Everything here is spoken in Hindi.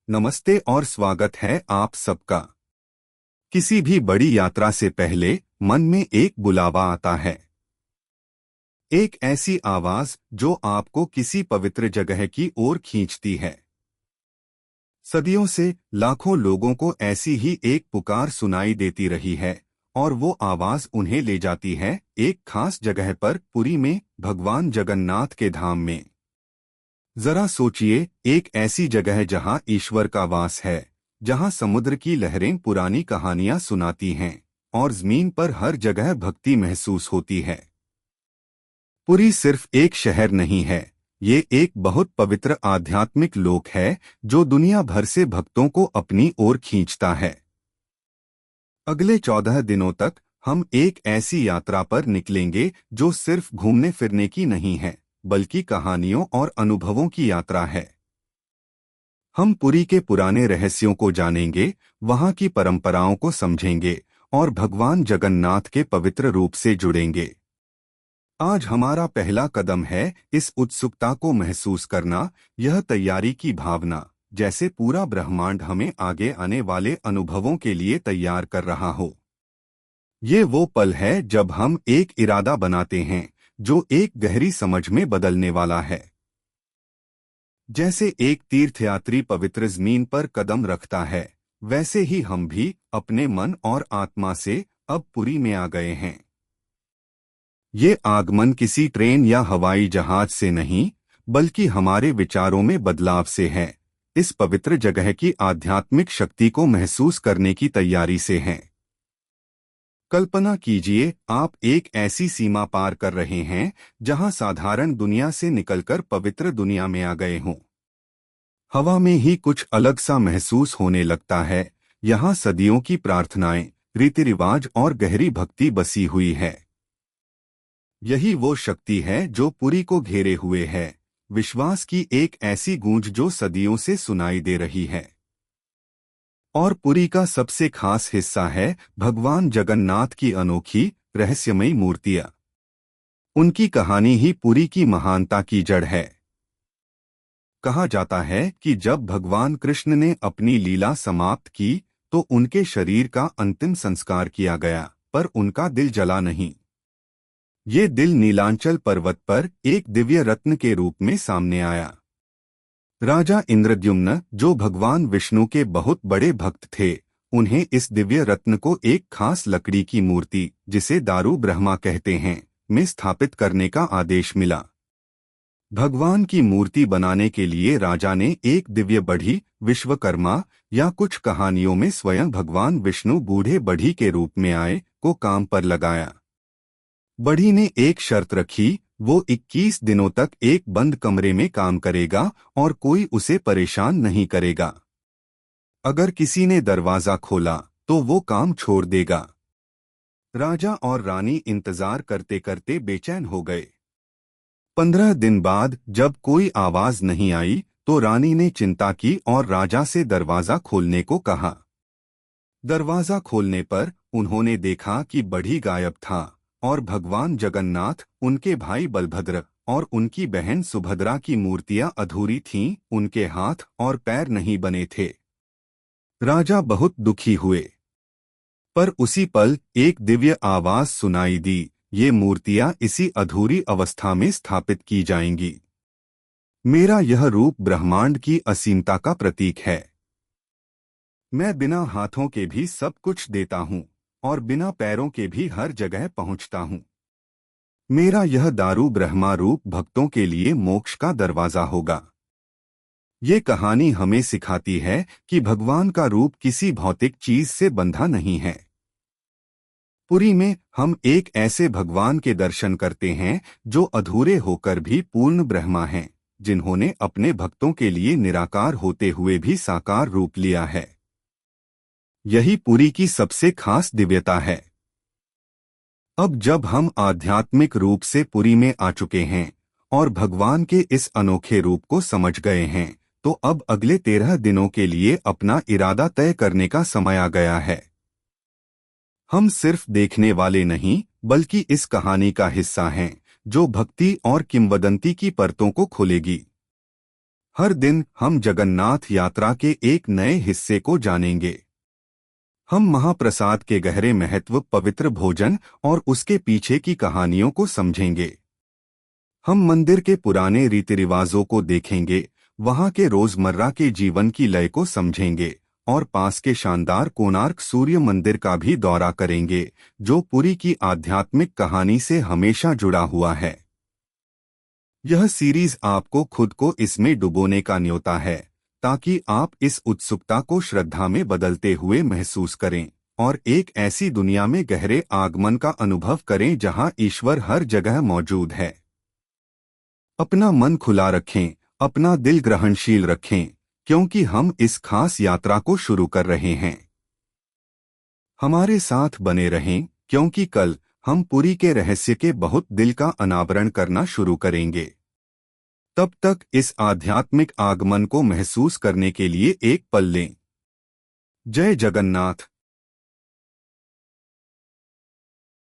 नमस्ते और स्वागत है आप सबका। किसी भी बड़ी यात्रा से पहले मन में एक बुलावा आता है, एक ऐसी आवाज जो आपको किसी पवित्र जगह की ओर खींचती है। सदियों से लाखों लोगों को ऐसी ही एक पुकार सुनाई देती रही है और वो आवाज उन्हें ले जाती है एक खास जगह पर, पुरी में, भगवान जगन्नाथ के धाम में। जरा सोचिए, एक ऐसी जगह जहां ईश्वर का वास है, जहां समुद्र की लहरें पुरानी कहानियां सुनाती हैं और जमीन पर हर जगह भक्ति महसूस होती है। पुरी सिर्फ एक शहर नहीं है, ये एक बहुत पवित्र आध्यात्मिक लोक है जो दुनिया भर से भक्तों को अपनी ओर खींचता है। अगले 14 दिनों तक हम एक ऐसी यात्रा पर निकलेंगे जो सिर्फ घूमने फिरने की नहीं है, बल्कि कहानियों और अनुभवों की यात्रा है। हम पुरी के पुराने रहस्यों को जानेंगे, वहां की परंपराओं को समझेंगे और भगवान जगन्नाथ के पवित्र रूप से जुड़ेंगे। आज हमारा पहला कदम है इस उत्सुकता को महसूस करना, यह तैयारी की भावना, जैसे पूरा ब्रह्मांड हमें आगे आने वाले अनुभवों के लिए तैयार कर रहा हो। ये वो पल है जब हम एक इरादा बनाते हैं जो एक गहरी समझ में बदलने वाला है। जैसे एक तीर्थयात्री पवित्र जमीन पर कदम रखता है, वैसे ही हम भी अपने मन और आत्मा से अब पुरी में आ गए हैं। ये आगमन किसी ट्रेन या हवाई जहाज से नहीं, बल्कि हमारे विचारों में बदलाव से है, इस पवित्र जगह की आध्यात्मिक शक्ति को महसूस करने की तैयारी से है। कल्पना कीजिए, आप एक ऐसी सीमा पार कर रहे हैं जहां साधारण दुनिया से निकलकर पवित्र दुनिया में आ गए हों। हवा में ही कुछ अलग सा महसूस होने लगता है। यहाँ सदियों की प्रार्थनाएं, रीति रिवाज और गहरी भक्ति बसी हुई है। यही वो शक्ति है जो पुरी को घेरे हुए है, विश्वास की एक ऐसी गूंज जो सदियों से सुनाई दे रही है। और पुरी का सबसे खास हिस्सा है भगवान जगन्नाथ की अनोखी रहस्यमयी मूर्तियां। उनकी कहानी ही पुरी की महानता की जड़ है। कहा जाता है कि जब भगवान कृष्ण ने अपनी लीला समाप्त की तो उनके शरीर का अंतिम संस्कार किया गया, पर उनका दिल जला नहीं। ये दिल नीलांचल पर्वत पर एक दिव्य रत्न के रूप में सामने आया। राजा इंद्रद्युम्न, जो भगवान विष्णु के बहुत बड़े भक्त थे, उन्हें इस दिव्य रत्न को एक खास लकड़ी की मूर्ति, जिसे दारू ब्रह्मा कहते हैं, में स्थापित करने का आदेश मिला। भगवान की मूर्ति बनाने के लिए राजा ने एक दिव्य बढ़ी, विश्वकर्मा, या कुछ कहानियों में स्वयं भगवान विष्णु बूढ़े बढ़ी के रूप में आए, को काम पर लगाया। बढ़ी ने एक शर्त रखी, वो 21 दिनों तक एक बंद कमरे में काम करेगा और कोई उसे परेशान नहीं करेगा। अगर किसी ने दरवाजा खोला तो वो काम छोड़ देगा। राजा और रानी इंतजार करते करते बेचैन हो गए। 15 दिन बाद जब कोई आवाज नहीं आई तो रानी ने चिंता की और राजा से दरवाजा खोलने को कहा। दरवाजा खोलने पर उन्होंने देखा कि बढ़ी गायब था और भगवान जगन्नाथ, उनके भाई बलभद्र और उनकी बहन सुभद्रा की मूर्तियां अधूरी थीं, उनके हाथ और पैर नहीं बने थे। राजा बहुत दुखी हुए। पर उसी पल एक दिव्य आवाज सुनाई दी, ये मूर्तियां इसी अधूरी अवस्था में स्थापित की जाएंगी। मेरा यह रूप ब्रह्मांड की असीमता का प्रतीक है। मैं बिना हाथों के भी सब कुछ देता हूँ और बिना पैरों के भी हर जगह पहुँचता हूँ। मेरा यह दारू ब्रह्मा रूप भक्तों के लिए मोक्ष का दरवाजा होगा। ये कहानी हमें सिखाती है कि भगवान का रूप किसी भौतिक चीज से बंधा नहीं है। पुरी में हम एक ऐसे भगवान के दर्शन करते हैं जो अधूरे होकर भी पूर्ण ब्रह्मा हैं, जिन्होंने अपने भक्तों के लिए निराकार होते हुए भी साकार रूप लिया है। यही पुरी की सबसे खास दिव्यता है। अब जब हम आध्यात्मिक रूप से पुरी में आ चुके हैं और भगवान के इस अनोखे रूप को समझ गए हैं, तो अब अगले 13 दिनों के लिए अपना इरादा तय करने का समय आ गया है। हम सिर्फ देखने वाले नहीं, बल्कि इस कहानी का हिस्सा हैं, जो भक्ति और किंवदंती की परतों को खोलेगी। हर दिन हम जगन्नाथ यात्रा के एक नए हिस्से को जानेंगे। हम महाप्रसाद के गहरे महत्व, पवित्र भोजन और उसके पीछे की कहानियों को समझेंगे। हम मंदिर के पुराने रीति रिवाजों को देखेंगे, वहां के रोजमर्रा के जीवन की लय को समझेंगे और पास के शानदार कोणार्क सूर्य मंदिर का भी दौरा करेंगे, जो पुरी की आध्यात्मिक कहानी से हमेशा जुड़ा हुआ है। यह सीरीज आपको खुद को इसमें डुबोने का न्योता है, ताकि आप इस उत्सुकता को श्रद्धा में बदलते हुए महसूस करें और एक ऐसी दुनिया में गहरे आगमन का अनुभव करें जहां ईश्वर हर जगह मौजूद है। अपना मन खुला रखें, अपना दिल ग्रहणशील रखें, क्योंकि हम इस खास यात्रा को शुरू कर रहे हैं। हमारे साथ बने रहें, क्योंकि कल हम पुरी के रहस्य के बहुत दिल का अनावरण करना शुरू करेंगे। तब तक इस आध्यात्मिक आगमन को महसूस करने के लिए एक पल लें। जय जगन्नाथ।